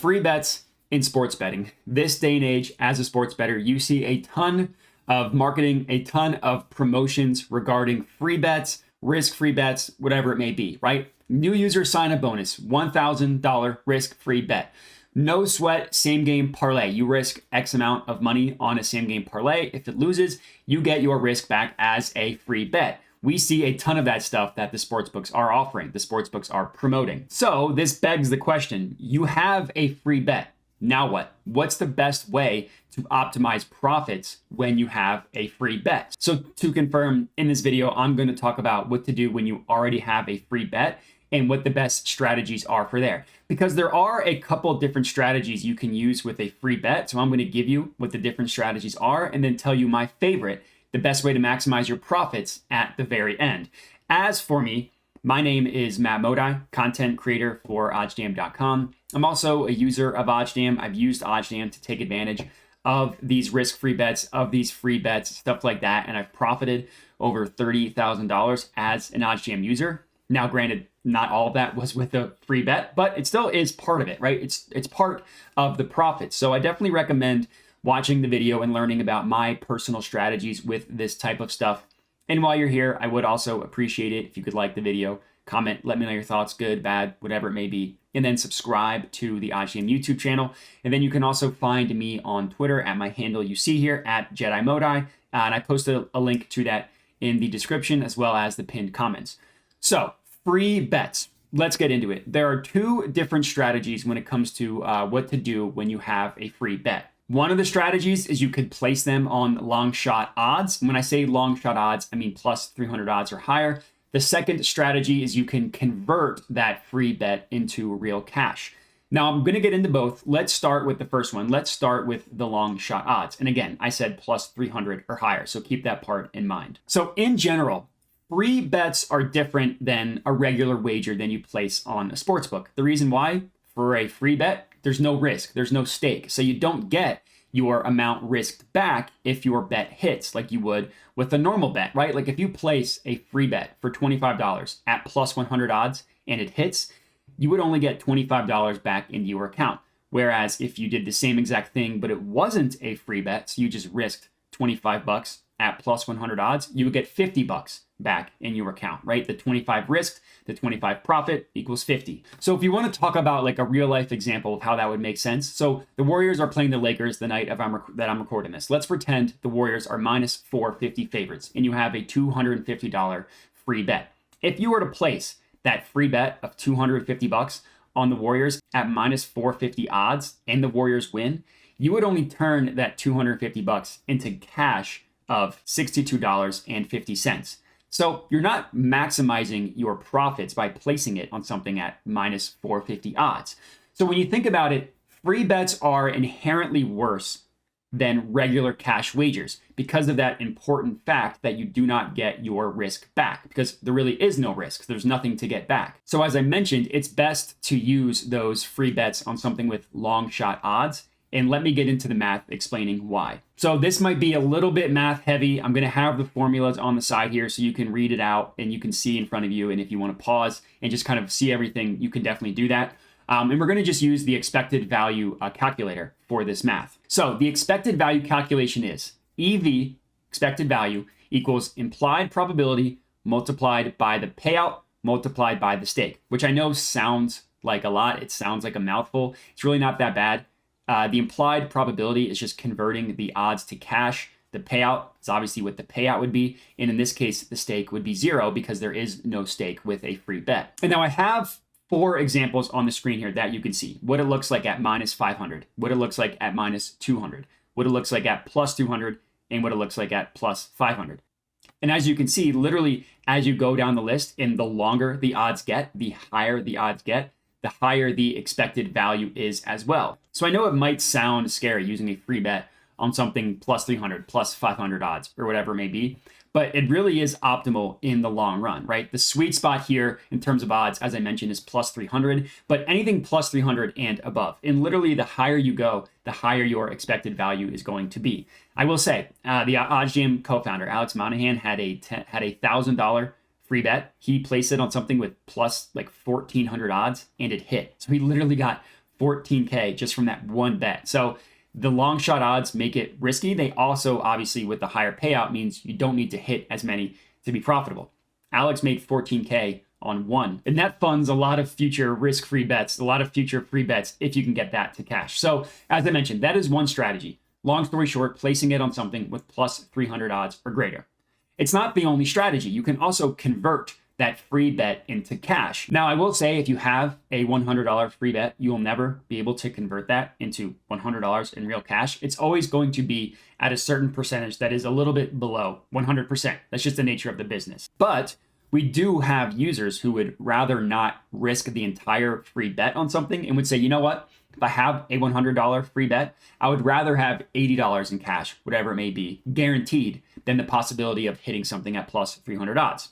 free bets in sports betting. This day and age, as a sports bettor, you see a ton of marketing, a ton of promotions regarding free bets, risk-free bets, whatever it may be, right? New user sign-up bonus, $1,000 risk-free bet. No sweat, same game parlay. You risk X amount of money on a same game parlay. If it loses, you get your risk back as a free bet. We see a ton of that stuff that the sportsbooks are offering, the sportsbooks are promoting. So this begs the question, you have a free bet. Now what? What's the best way to optimize profits when you have a free bet? So to confirm, in this video, I'm going to talk about what to do when you already have a free bet and what the best strategies are for there. Because there are a couple different strategies you can use with a free bet. So I'm going to give you what the different strategies are and then tell you my favorite, the best way to maximize your profits at the very end. As for me, my name is Matt Modi, content creator for oddsjam.com. I'm also a user of OddsJam. I've used OddsJam to take advantage of these risk-free bets, of these free bets, stuff like that. And I've profited over $30,000 as an OddsJam user. Now, granted, not all of that was with a free bet, but it still is part of it, right? It's part of the profits. So I definitely recommend watching the video and learning about my personal strategies with this type of stuff. And while you're here, I would also appreciate it if you could like the video, comment, let me know your thoughts, good, bad, whatever it may be, and then subscribe to the OddsJam YouTube channel. And then you can also find me on Twitter at my handle you see here at Jedi Modi. And I posted a link to that in the description as well as the pinned comments. So free bets. Let's get into it. There are two different strategies when it comes to what to do when you have a free bet. One of the strategies is you could place them on long shot odds. When I say long shot odds, I mean plus 300 odds or higher. The second strategy is you can convert that free bet into real cash. Now I'm going to get into both. Let's start with the first one. Let's start with the long shot odds. And again, I said plus 300 or higher, so keep that part in mind. So in general, free bets are different than a regular wager than you place on a sportsbook. The reason why, for a free bet, there's no risk, there's no stake. So you don't get your amount risked back if your bet hits like you would with a normal bet, right? Like if you place a free bet for $25 at plus 100 odds and it hits, you would only get $25 back into your account. Whereas if you did the same exact thing, but it wasn't a free bet, so you just risked $25 at plus 100 odds, you would get $50 back in your account, right? The 25 risked, the 25 profit equals 50. So if you want to talk about like a real life example of how that would make sense. So the Warriors are playing the Lakers the night that I'm recording this. Let's pretend the Warriors are minus 450 favorites and you have a $250 free bet. If you were to place that free bet of $250 on the Warriors at minus 450 odds and the Warriors win, you would only turn that $250 into cash of $62.50. So you're not maximizing your profits by placing it on something at minus 450 odds. So when you think about it, free bets are inherently worse than regular cash wagers because of that important fact that you do not get your risk back, because there really is no risk. There's nothing to get back. So as I mentioned, it's best to use those free bets on something with long shot odds. And let me get into the math explaining why. So this might be a little bit math heavy. I'm going to have the formulas on the side here so you can read it out and you can see in front of you. And if you want to pause and just kind of see everything, you can definitely do that. And we're going to just use the expected value calculator for this math. So the expected value calculation is EV, expected value, equals implied probability multiplied by the payout multiplied by the stake, which I know sounds like a lot. It sounds like a mouthful. It's really not that bad. The implied probability is just converting the odds to cash. The payout is obviously what the payout would be. And in this case, the stake would be 0 because there is no stake with a free bet. And now I have 4 examples on the screen here that you can see. What it looks like at minus 500, what it looks like at minus 200, what it looks like at plus 200, and what it looks like at plus 500. And as you can see, literally as you go down the list, and the longer the odds get, the higher the odds get, the higher the expected value is as well. So I know it might sound scary using a free bet on something plus 300, plus 500 odds, or whatever it may be, but it really is optimal in the long run, right? The sweet spot here in terms of odds, as I mentioned, is plus 300, but anything plus 300 and above. And literally the higher you go, the higher your expected value is going to be. I will say, the OddsJam co-founder, Alex Monahan, had a $1,000 free bet. He placed it on something with plus like 1,400 odds and it hit. So he literally got 14K just from that one bet. So the long shot odds make it risky. They also, obviously, with the higher payout means you don't need to hit as many to be profitable. Alex made 14K on one, and that funds a lot of future risk-free bets, a lot of future free bets if you can get that to cash. So as I mentioned, that is one strategy. Long story short, placing it on something with plus 300 odds or greater. It's not the only strategy. You can also convert that free bet into cash. Now, I will say if you have a $100 free bet, you will never be able to convert that into $100 in real cash. It's always going to be at a certain percentage that is a little bit below 100%. That's just the nature of the business. But we do have users who would rather not risk the entire free bet on something and would say, you know what? If I have a $100 free bet, I would rather have $80 in cash, whatever it may be, guaranteed, than the possibility of hitting something at plus 300 odds.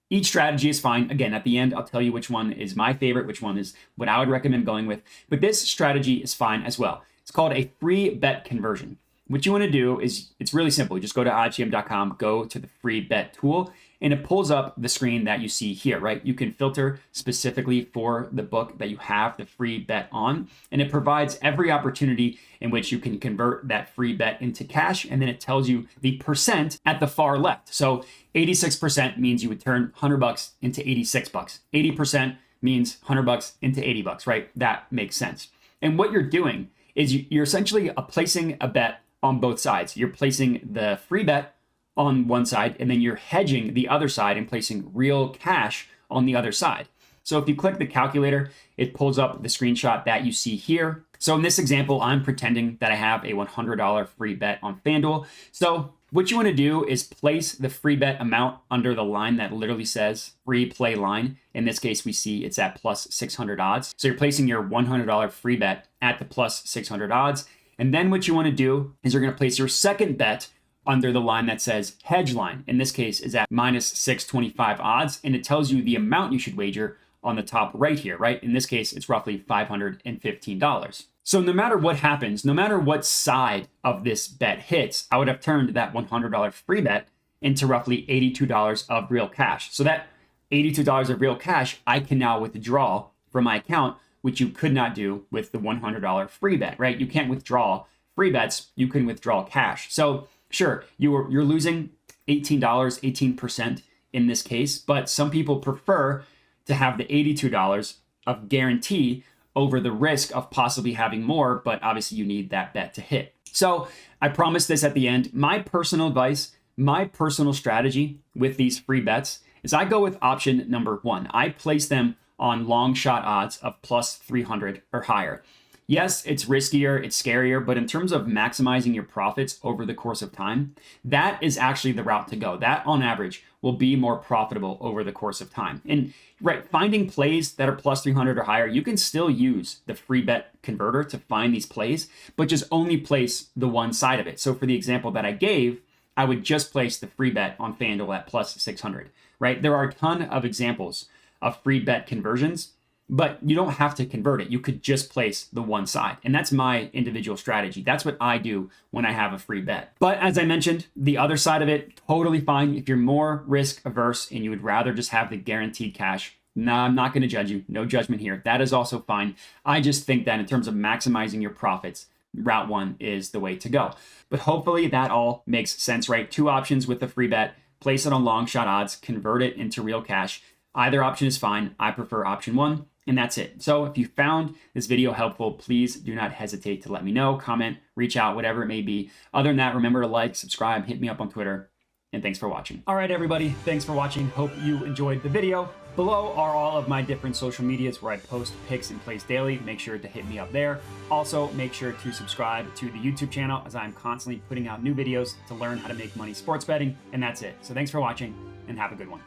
Each strategy is fine. Again, at the end, I'll tell you which one is my favorite, which one is what I would recommend going with. But this strategy is fine as well. It's called a free bet conversion. What you want to do is, it's really simple. You just go to oddsjam.com, go to the free bet tool, and it pulls up the screen that you see here, right? You can filter specifically for the book that you have the free bet on, and it provides every opportunity in which you can convert that free bet into cash, and then it tells you the percent at the far left. So 86% means you would turn 100 bucks into 86 bucks. 80% means 100 bucks into 80 bucks, right? That makes sense. And what you're doing is you're essentially placing a bet on both sides. You're placing the free bet on one side, and then you're hedging the other side and placing real cash on the other side. So if you click the calculator, it pulls up the screenshot that you see here. So in this example, I'm pretending that I have a $100 free bet on FanDuel. So what you want to do is place the free bet amount under the line that literally says free play line. In this case, we see it's at plus 600 odds. So you're placing your $100 free bet at the plus 600 odds. And then what you want to do is you're going to place your second bet under the line that says hedge line. In this case, is at minus 625 odds, and it tells you the amount you should wager on the top right here, right? In this case, it's roughly $515. So no matter what happens, no matter what side of this bet hits, I would have turned that $100 free bet into roughly $82 of real cash. So that $82 of real cash, I can now withdraw from my account, which you could not do with the $100 free bet, right? You can't withdraw free bets, you can withdraw cash. So sure, you're losing $18, 18% in this case, but some people prefer to have the $82 of guarantee over the risk of possibly having more, but obviously you need that bet to hit. So I promise this at the end. My personal advice, my personal strategy with these free bets is I go with option number one. I place them on long shot odds of plus 300 or higher. Yes, it's riskier, it's scarier, but in terms of maximizing your profits over the course of time, that is actually the route to go. That on average will be more profitable over the course of time. And right, finding plays that are plus 300 or higher, you can still use the free bet converter to find these plays, but just only place the one side of it. So for the example that I gave, I would just place the free bet on FanDuel at plus 600, right? There are a ton of examples of free bet conversions, but you don't have to convert it. You could just place the one side. And that's my individual strategy. That's what I do when I have a free bet. But as I mentioned, the other side of it, totally fine. If you're more risk averse and you would rather just have the guaranteed cash, nah, I'm not going to judge you. No judgment here. That is also fine. I just think that in terms of maximizing your profits, route one is the way to go. But hopefully that all makes sense, right? Two options with the free bet, place it on long shot odds, convert it into real cash. Either option is fine. I prefer option one. And that's it. So if you found this video helpful, please do not hesitate to let me know, comment, reach out, whatever it may be. Other than that, remember to like, subscribe, hit me up on Twitter, and thanks for watching. All right, everybody, thanks for watching. Hope you enjoyed the video. Below are all of my different social medias where I post picks and plays daily. Make sure to hit me up there. Also, make sure to subscribe to the YouTube channel as I'm constantly putting out new videos to learn how to make money sports betting. And that's it. So thanks for watching and have a good one.